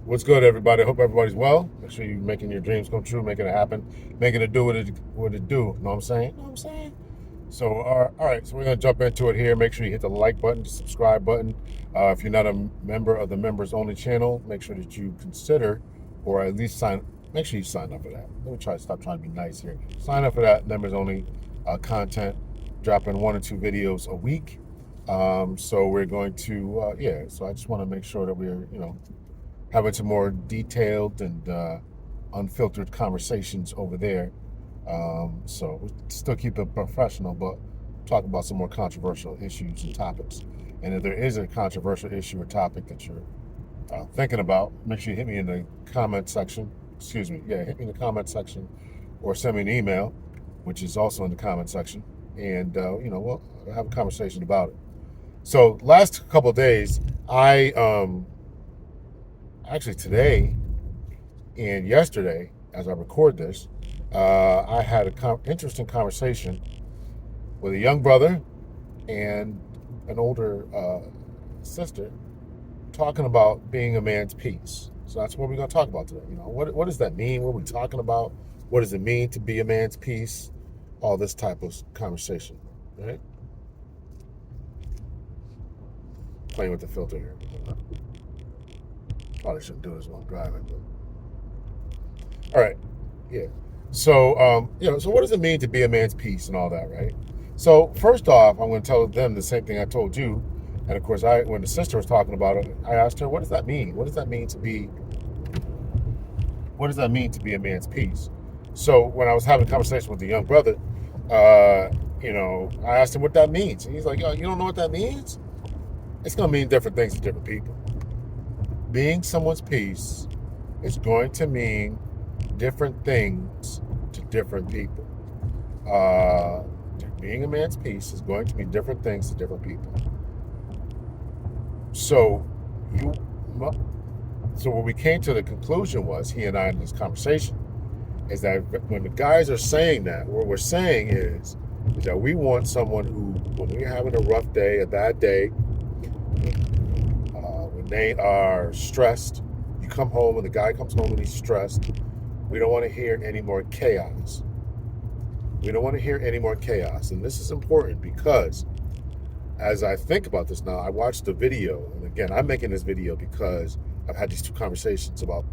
What's good, everybody? Hope everybody's well. Make sure you're making your dreams come true, making it happen, making it do what it do. Know what I'm saying? Know what I'm saying? So, all right. So we're gonna jump into it here. Make sure you hit the like button, the subscribe button. If you're not a member of the members only channel, make sure that you consider, or at least sign. Make sure you sign up for that. Let me try to stop trying to be nice here. Sign up for that members only content, dropping 1 or 2 videos a week. So we're going to, yeah. So I just want to make sure that we're, having some more detailed and unfiltered conversations over there. So we still keep it professional, but talk about some more controversial issues and topics. And if there is a controversial issue or topic that you're thinking about, make sure you hit me in the comment section. Excuse me, yeah, hit me in the comment section, or send me an email, which is also in the comment section, and we'll have a conversation about it. So last couple of days, I actually today and yesterday, as I record this, I had an interesting conversation with a young brother and an older sister, talking about being a man's piece. So that's what we're going to talk about today. What does that mean? What are we talking about? What does it mean to be a man's piece? All this type of conversation, right? Playing with the filter here. Probably shouldn't do this while I'm driving, but all right, yeah. So, so what does it mean to be a man's piece and all that, right? So, first off, I'm going to tell them the same thing I told you. And of course, when the sister was talking about it, I asked her, "What does that mean? What does that mean to be? What does that mean to be a man's piece?" So, when I was having a conversation with the young brother, I asked him what that means, and he's like, "Oh, you don't know what that means? It's going to mean different things to different people. Being someone's piece is going to mean different things to different people. Uh, Being a man's piece is going to mean different things to different people. So, you, so what we came to the conclusion was, he and I in this conversation, is that when the guys are saying that, what we're saying is that we want someone who, when we're having a rough day, a bad day, when they are stressed, you come home and the guy comes home and he's stressed. We don't want to hear any more chaos. We don't want to hear any more chaos. And this is important because as I think about this now, I watched the video. And again, I'm making this video because I've had these two conversations about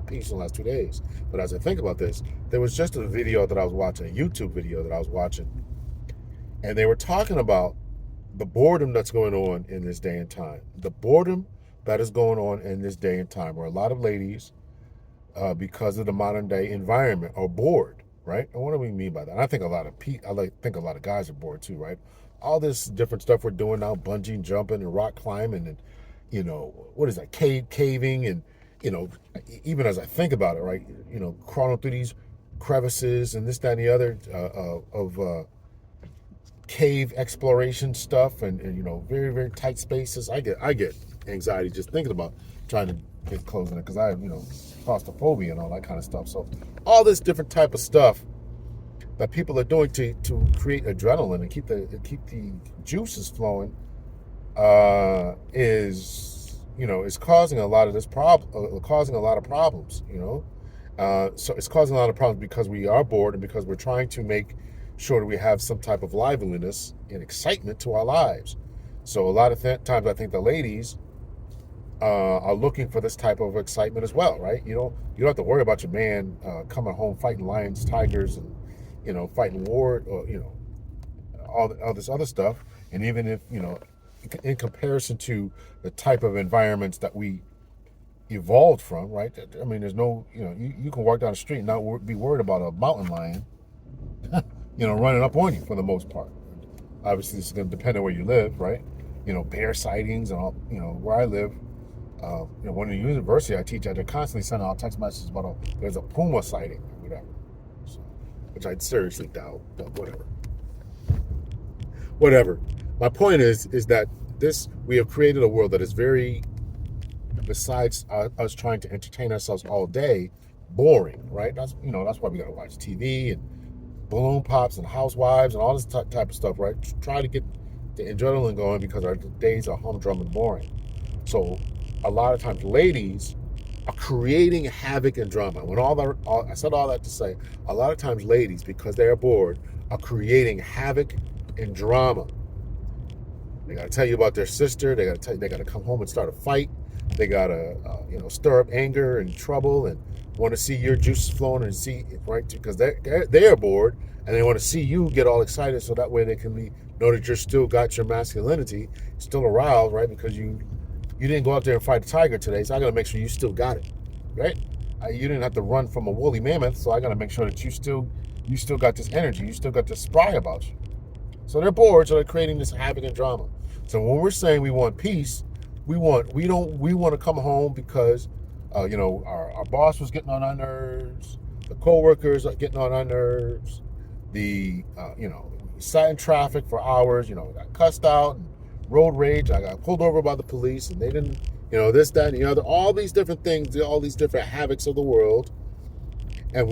peace in the last 2 days. But as I think about this, there was just a video that I was watching, a YouTube video that I was watching. And they were talking about the boredom that's going on in this day and time. The boredom that is going on in this day and time, where a lot of ladies, because of the modern day environment, are bored, right? And what do we mean by that? And I think a lot of guys are bored too, right? All this different stuff we're doing now, bungee jumping and rock climbing, and what is that, caving, and even as I think about it, right? Crawling through these crevices and this, that, and the other of cave exploration stuff, and very, very tight spaces. I get anxiety just thinking about trying to get close in it, because I have claustrophobia and all that kind of stuff. So all this different type of stuff that people are doing to create adrenaline and keep the juices flowing is causing a lot of this problem, causing a lot of problems. So it's causing a lot of problems because we are bored, and because we're trying to make sure that we have some type of liveliness and excitement to our lives. So a lot of times I think the ladies are looking for this type of excitement as well, right? You don't have to worry about your man coming home fighting lions, tigers, and fighting war, or all this other stuff. And even if in comparison to the type of environments that we evolved from, right? I mean, there's no, you can walk down the street and not be worried about a mountain lion running up on you for the most part. Obviously, this is going to depend on where you live, right? Bear sightings and all. Where I live, when the university I teach at, they're constantly sending out text messages about there's a puma sighting or whatever, so, which I'd seriously doubt, but whatever. Whatever. My point is that we have created a world that is very, besides us trying to entertain ourselves all day, boring, right? That's why we got to watch TV and balloon pops and housewives and all this type of stuff, right? Try to get the adrenaline going, because our days are humdrum and boring. So a lot of times ladies are creating havoc and drama. When I said all that to say, a lot of times ladies, because they're bored, are creating havoc and drama. They got to tell you about their sister. They got to come home and start a fight. They got to stir up anger and trouble and want to see your juices flowing and see right because they're bored and they want to see you get all excited so that way they can know that you're still got your masculinity still aroused, right? Because you didn't go out there and fight a tiger today, so I got to make sure you still got it, right? You didn't have to run from a woolly mammoth, so I got to make sure that you still got this energy, you still got this spry about you. So they're bored, so they're creating this havoc and drama. So when we're saying we want peace, we want to come home because our boss was getting on our nerves, the coworkers are getting on our nerves, we sat in traffic for hours, got cussed out and road rage, I got pulled over by the police and they didn't, this, that, and the other, all these different things, all these different havocs of the world. And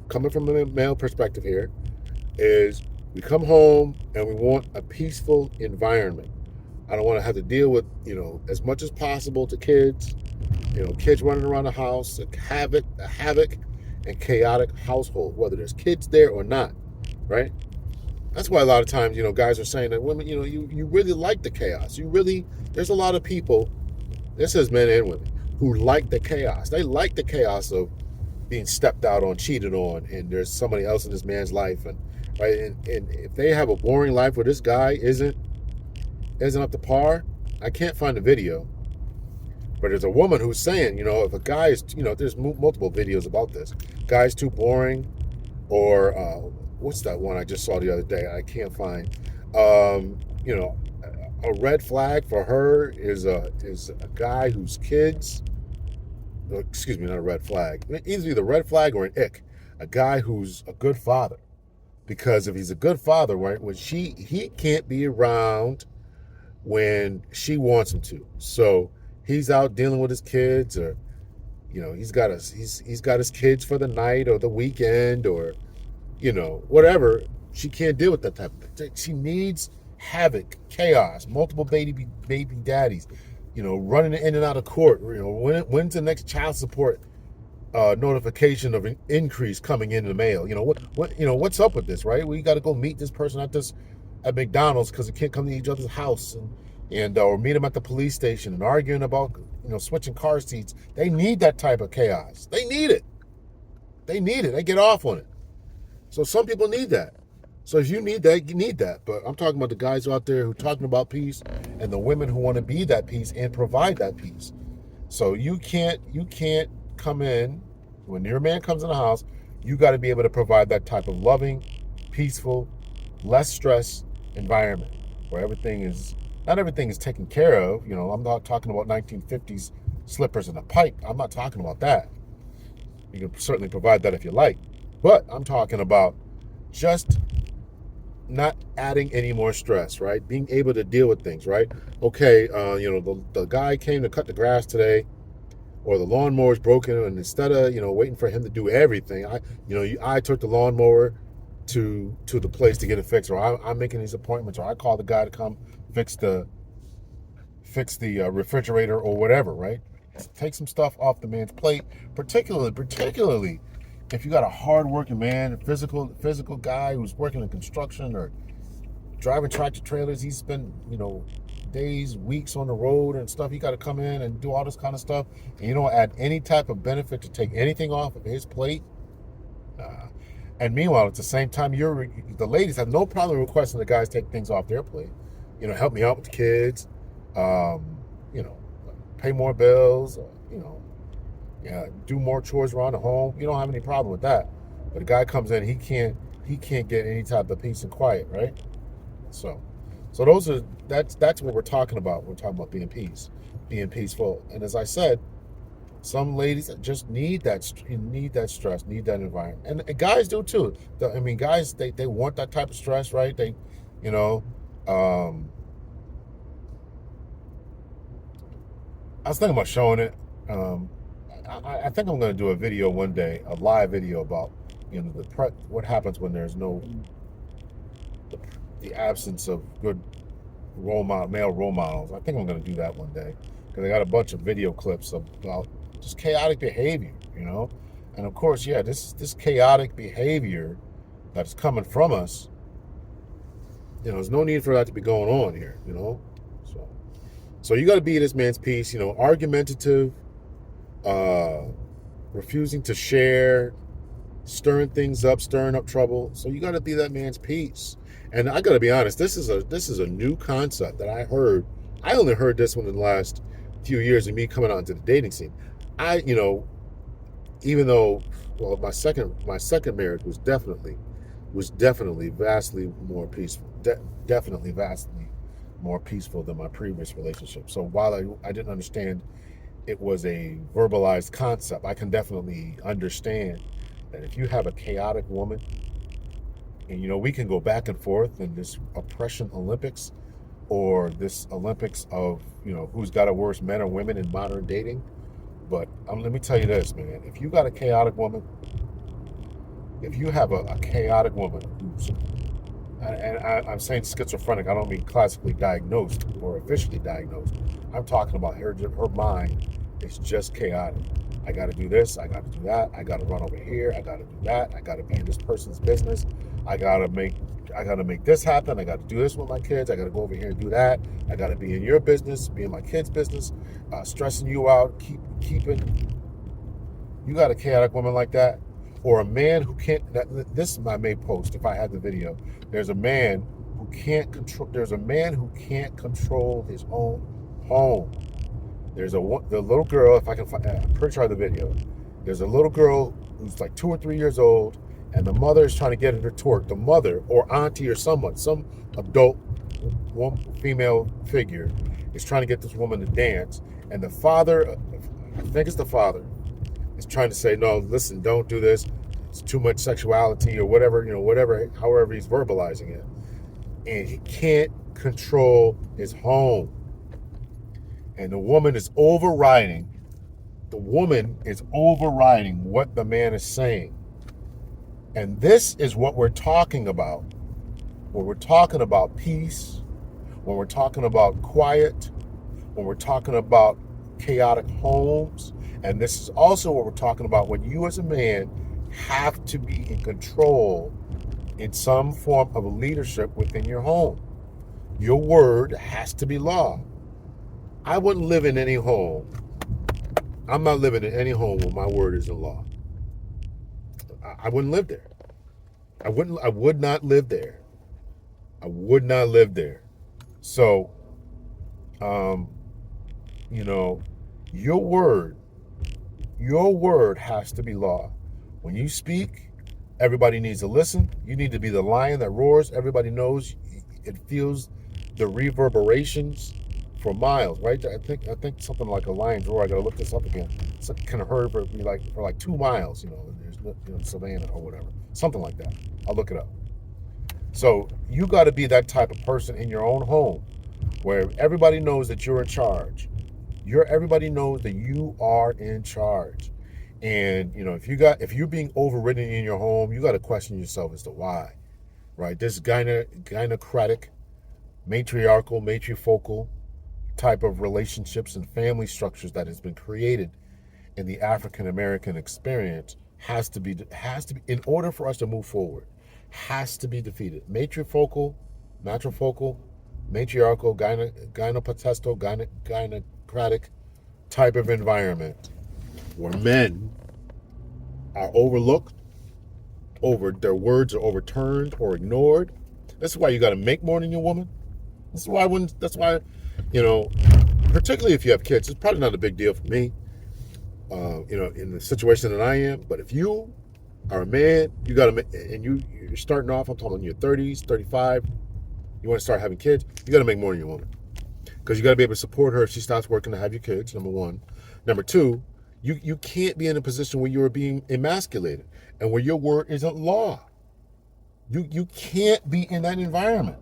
coming from a male perspective here, is we come home and we want a peaceful environment. I don't want to have to deal with, as much as possible to kids, kids running around the house, a havoc and chaotic household, whether there's kids there or not, right? That's why a lot of times, guys are saying that women, you really like the chaos. There's a lot of people, this is men and women, who like the chaos. They like the chaos of being stepped out on, cheated on, and there's somebody else in this man's life, and right, and if they have a boring life where this guy isn't up to par, I can't find the video, but there's a woman who's saying, if a guy is, there's multiple videos about this, guy's too boring, or what's that one I just saw the other day? I can't find. A red flag for her is a guy whose kids. Excuse me, not a red flag. It's either a red flag or an ick. A guy who's a good father, because if he's a good father, right, he can't be around when she wants him to. So he's out dealing with his kids, or he's got his kids for the night or the weekend, or whatever. She can't deal with that type of thing. She needs havoc, chaos, multiple baby daddies, running in and out of court. When's the next child support notification of an increase coming in the mail? What's up with this, right? We got to go meet this person at McDonald's because they can't come to each other's house, and or meet them at the police station and arguing about switching car seats. They need that type of chaos. They need it. They get off on it. So some people need that. So if you need that, you need that. But I'm talking about the guys out there who are talking about peace, and the women who want to be that peace and provide that peace. So you can't come in, when your man comes in the house, you got to be able to provide that type of loving, peaceful, less stress environment where not everything is taken care of. I'm not talking about 1950s slippers and a pipe. I'm not talking about that. You can certainly provide that if you like. But I'm talking about just not adding any more stress, right? Being able to deal with things, right? Okay, the guy came to cut the grass today, or the lawnmower's broken, and instead of waiting for him to do everything, I took the lawnmower to the place to get it fixed, or I'm making these appointments, or I call the guy to come fix the refrigerator or whatever, right? Take some stuff off the man's plate, particularly if you got a hard-working man, a physical guy who's working in construction or driving tractor trailers. He's spent, days, weeks on the road and stuff. He got to come in and do all this kind of stuff, and you don't add any type of benefit to take anything off of his plate. And meanwhile, at the same time, the ladies have no problem requesting the guys take things off their plate. Help me out with the kids. Pay more bills. Do more chores around the home. You don't have any problem with that. But a guy comes in, he can't get any type of peace and quiet, right? So that's what we're talking about. We're talking about being peaceful. And as I said, some ladies just need that stress, need that environment, and guys do too. Guys they want that type of stress, right? I was thinking about showing it. I think I'm going to do a video one day, a live video about what happens when there's the absence of good male role models. I think I'm going to do that one day because I got a bunch of video clips about just chaotic behavior, you know. And of course, yeah, this chaotic behavior that's coming from us, you know, there's no need for that to be going on here, you know. So, so you got to be this man's peace, you know, argumentative, uh, refusing to share, stirring things up, stirring up trouble. So you got to be that man's peace. And I got to be honest, this is a new concept that I heard. I only heard this one in the last few years of me coming out into the dating scene. I, you know, even though, well, my second marriage was definitely vastly more peaceful. Definitely vastly more peaceful than my previous relationship. So while I didn't understand it was a verbalized concept, I can definitely understand that if you have a chaotic woman, and you know, we can go back and forth in this oppression Olympics, or this Olympics of, you know, who's got it worse, men or women in modern dating. But let me tell you this, man. If you got a chaotic woman, if you have a chaotic woman who's, and I'm saying schizophrenic, I don't mean classically diagnosed or officially diagnosed. I'm talking about her mind is just chaotic. I got to do this. I got to do that. I got to run over here. I got to do that. I got to be in this person's business. I got to make this happen. I got to do this with my kids. I got to go over here and do that. I got to be in your business, be in my kids' business, stressing you out, keeping. You got a chaotic woman like that, or a man who can't. This I may post if I had the video. There's a man who can't control. There's a man who can't control his own home. There's the little girl. If I can find, I'm pretty sure I have the video. There's a little girl who's like 2 or 3 years old, and the mother is trying to get her to work. The mother or auntie or someone, some adult female figure, is trying to get this woman to dance, and the father, I think it's the father, is trying to say, no, listen, don't do this. It's too much sexuality or whatever, you know, whatever, however he's verbalizing it. And he can't control his home. And the woman is overriding what the man is saying. And this is what we're talking about. When we're talking about peace, when we're talking about quiet, when we're talking about chaotic homes. And this is also what we're talking about when you as a man have to be in control in some form of leadership within your home. Your word has to be law. I wouldn't live in any home. I'm not living in any home where my word isn't law. I wouldn't live there. I would not live there. I would not live there. So, you know, your word has to be law. When you speak, everybody needs to listen. You need to be the lion that roars. Everybody knows it feels the reverberations for miles, right? I think something like a lion's roar. I gotta look this up again. It's kind of heard for 2 miles, you know. There's savannah or whatever, something like that. I'll look it up. So you got to be that type of person in your own home, where everybody knows that you're in charge. Everybody knows that you are in charge. And you know, if you're being overridden in your home, you got to question yourself as to why, right? This gynocratic, matrifocal type of relationships and family structures that has been created in the African American experience has to be in order for us to move forward, has to be defeated. Matrifocal, matriarchal, gynocratic type of environment where men are overlooked, their words are overturned or ignored. That's why you got to make more than your woman. That's why, you know, particularly if you have kids, it's probably not a big deal for me, you know, in the situation that I am. But if you are a man, you got to, and you're starting off, I'm talking in your 30s, 35, you want to start having kids, you got to make more than your woman. Because you got to be able to support her if she stops working to have your kids, number one. Number two, you can't be in a position where you're being emasculated and where your word isn't law. You can't be in that environment.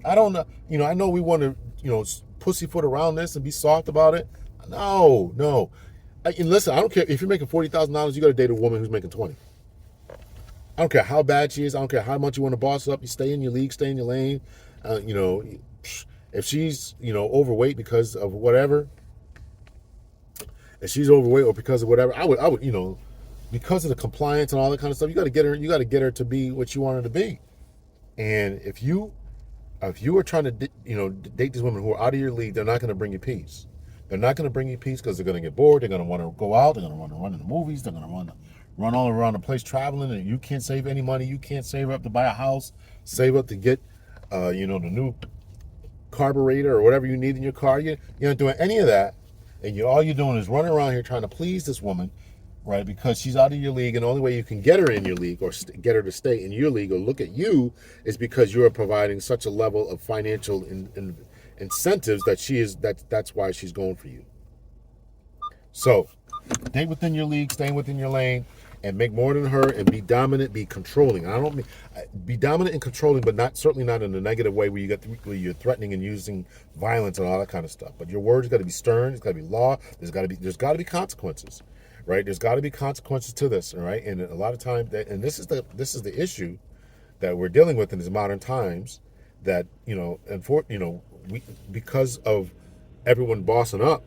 I don't know, you know, I know we want to, you know, pussyfoot around this and be soft about it. No. And listen, I don't care if you're making $40,000, you got to date a woman who's making 20. I don't care how bad she is. I don't care how much you want to boss up. You stay in your league, stay in your lane. You know, if she's, you know, overweight because of whatever, and she's overweight or because of whatever, I would, because of the compliance and all that kind of stuff, you got to get her to be what you want her to be. And if you are trying to date these women who are out of your league, they're not going to bring you peace. They're not going to bring you peace because they're going to get bored. They're going to want to go out. They're going to want to run in the movies. They're going to run all around the place traveling, and you can't save any money. You can't save up to buy a house, save up to get, the new carburetor or whatever you need in your car. You're not doing any of that, and all you're doing is running around here trying to please this woman, right? Because she's out of your league, and the only way you can get her in your league or get her to stay in your league or look at you is because you're providing such a level of financial incentives that that's why she's going for you. So, stay within your league, stay within your lane, and make more than her, and be dominant, be controlling. I don't mean be dominant and controlling, but certainly not in a negative way where you're threatening and using violence and all that kind of stuff. But your words got to be stern. It's got to be law. There's got to be consequences, right? There's got to be consequences to this, all right? And a lot of times, and this is the issue that we're dealing with in these modern times. That we, because of everyone bossing up,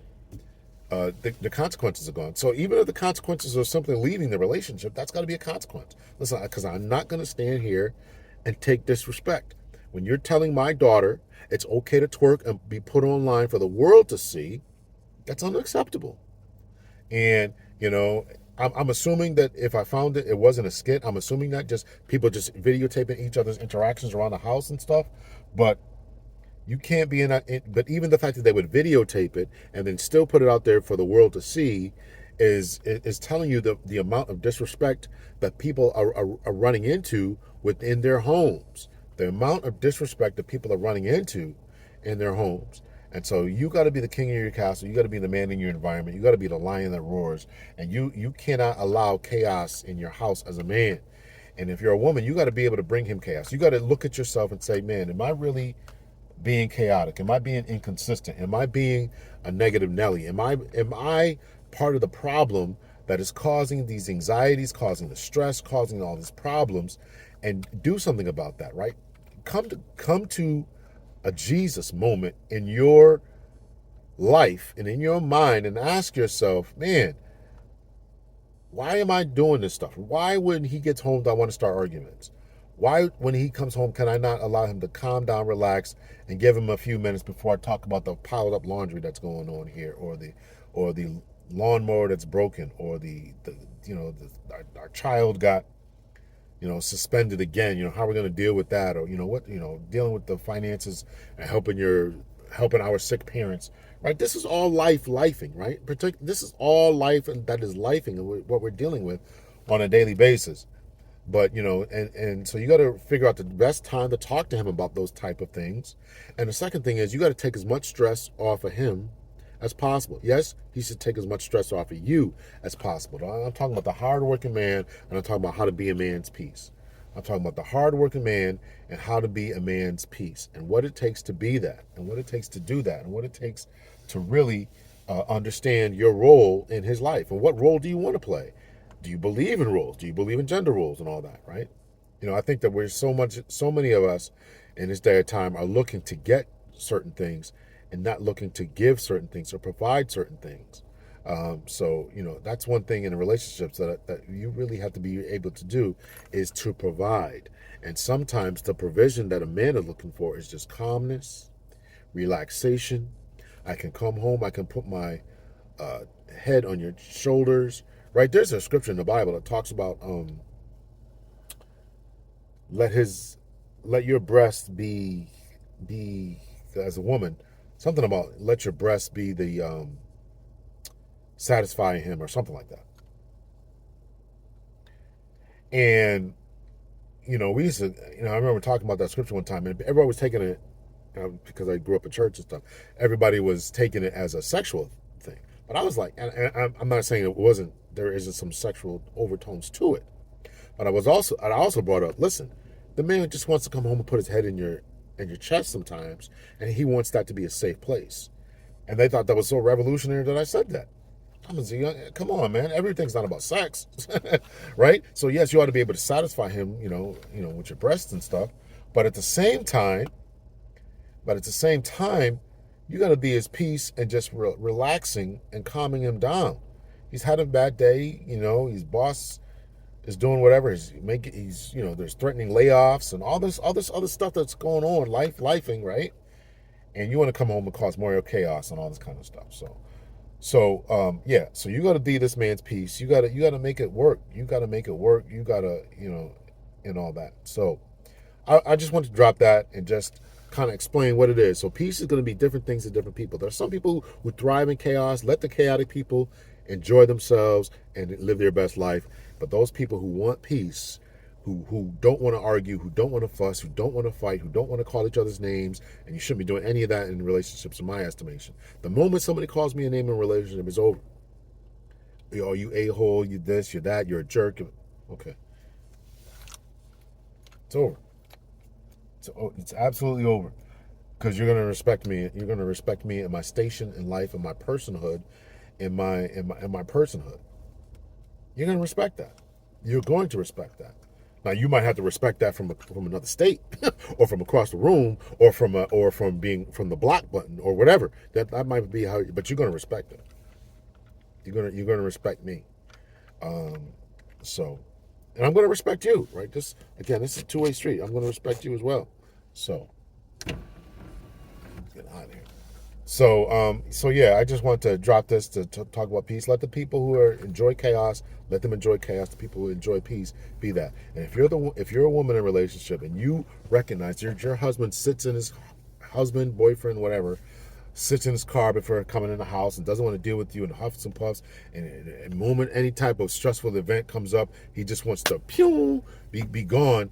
the consequences are gone. So even if the consequences are simply leaving the relationship, that's got to be a consequence. Listen, because I'm not going to stand here and take disrespect. When you're telling my daughter it's okay to twerk and be put online for the world to see, that's unacceptable. And I'm assuming that if I found it wasn't a skit. I'm assuming that just people just videotaping each other's interactions around the house and stuff. But you can't be in that. But even the fact that they would videotape it and then still put it out there for the world to see is telling you the amount of disrespect that people are running into within their homes. The amount of disrespect that people are running into in their homes. And so you got to be the king of your castle. You got to be the man in your environment. You got to be the lion that roars. And you cannot allow chaos in your house as a man. And if you're a woman, you got to be able to bring him chaos. You got to look at yourself and say, man, am I really being chaotic? Am I being inconsistent? Am I being a negative Nelly? Am I part of the problem that is causing these anxieties, causing the stress, causing all these problems? And do something about that, right? Come to a Jesus moment in your life and in your mind and ask yourself, man, why am I doing this stuff? Why when he gets home do I want to start arguments? Why when he comes home can I not allow him to calm down, relax, and give him a few minutes before I talk about the piled up laundry that's going on here, or the lawnmower that's broken, or our child got suspended again. How are we going to deal with that? Or dealing with the finances and helping our sick parents, right? This is all lifing, right? This is all life, and that is lifing, and what we're dealing with on a daily basis. But and so you got to figure out the best time to talk to him about those type of things. And the second thing is you got to take as much stress off of him as possible. Yes, he should take as much stress off of you as possible. I'm talking about the hardworking man, and I'm talking about how to be a man's peace. I'm talking about the hardworking man and how to be a man's peace, and what it takes to be that, and what it takes to do that, and what it takes to really understand your role in his life. And what role do you want to play? Do you believe in roles? Do you believe in gender roles and all that, right? I think that so many of us in this day of time are looking to get certain things and not looking to give certain things or provide certain things. So that's one thing in relationships that you really have to be able to do is to provide. And sometimes the provision that a man is looking for is just calmness, relaxation. I can come home. I can put my head on your shoulders. Right, there's a scripture in the Bible that talks about let your breast be as a woman, something about let your breast be the satisfying him or something like that. And we used to, I remember talking about that scripture one time, and everybody was taking it because I grew up in church and stuff. Everybody was taking it as a sexual thing, but I was like, and I'm not saying it wasn't. There isn't some sexual overtones to it. But I also brought up, listen, the man just wants to come home and put his head in your chest sometimes, and he wants that to be a safe place. And they thought that was so revolutionary that I said that. Come on, man. Everything's not about sex, right? So yes, you ought to be able to satisfy him, with your breasts and stuff. But at the same time, you got to be his peace and just relaxing and calming him down. He's had a bad day. His boss is doing whatever. There's threatening layoffs and all this other stuff that's going on, lifing, right? And you want to come home and cause more chaos and all this kind of stuff. So you got to be this man's peace. You got to make it work. You got to make it work. You got to, and all that. So I just want to drop that and just kind of explain what it is. So peace is going to be different things to different people. There are some people who thrive in chaos. Let the chaotic people enjoy themselves and live their best life. But those people who want peace, who don't want to argue, who don't want to fuss, who don't want to fight, who don't want to call each other's names, and you shouldn't be doing any of that in relationships, in my estimation. The moment somebody calls me a name in a relationship, it's over. You a-hole, you this, you're that, you're a jerk. Okay. It's over. It's absolutely over. Because you're going to respect me. You're going to respect me in my station in life, in my personhood, in my personhood. You're going to respect that. You're going to respect that. Now you might have to respect that from another state, or from across the room, or from being from the block button, or whatever. That might be how. But you're going to respect it. You're gonna respect me. Um, so, and I'm going to respect you, right? This is a two-way street. I'm going to respect you as well. So, let's get out of here. So yeah, I just want to drop this to talk about peace. Let the people who enjoy chaos, let them enjoy chaos. The people who enjoy peace, be that. And if you're a woman in a relationship and you recognize your husband boyfriend, whatever, sits in his car before coming in the house and doesn't want to deal with you and huffs and puffs, and the moment any type of stressful event comes up, he just wants to be gone.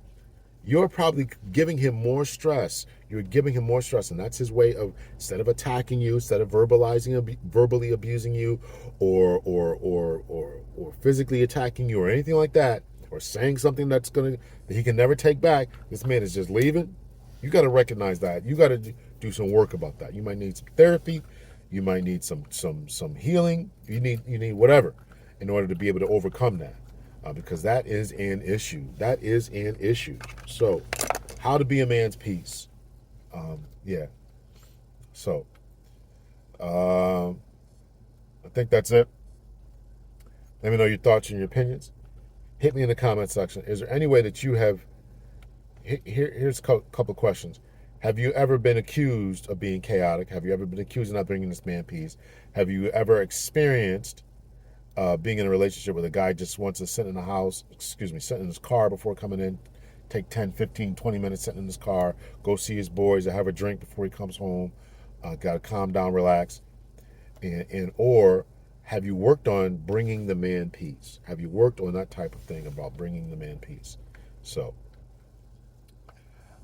You're probably giving him more stress. You're giving him more stress, and that's his way of, instead of attacking you, instead of verbally abusing you, or physically attacking you, or anything like that, or saying something that he can never take back. This man is just leaving. You got to recognize that. You got to do some work about that. You might need some therapy. You might need some healing. You need whatever in order to be able to overcome that. Because that is an issue. That is an issue. So, how to be a man's peace. Yeah. So, I think that's it. Let me know your thoughts and your opinions. Hit me in the comment section. Is there any way that you have... Here's a couple of questions. Have you ever been accused of being chaotic? Have you ever been accused of not bringing this man peace? Have you ever experienced being in a relationship where the guy just wants to sit in sit in his car before coming in, take 10, 15, 20 minutes sitting in his car, go see his boys, or have a drink before he comes home, got to calm down, relax, or have you worked on bringing the man peace? Have you worked on that type of thing about bringing the man peace? So,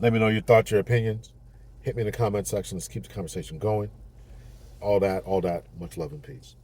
let me know your thoughts, your opinions. Hit me in the comment section. Let's keep the conversation going. All that. Much love and peace.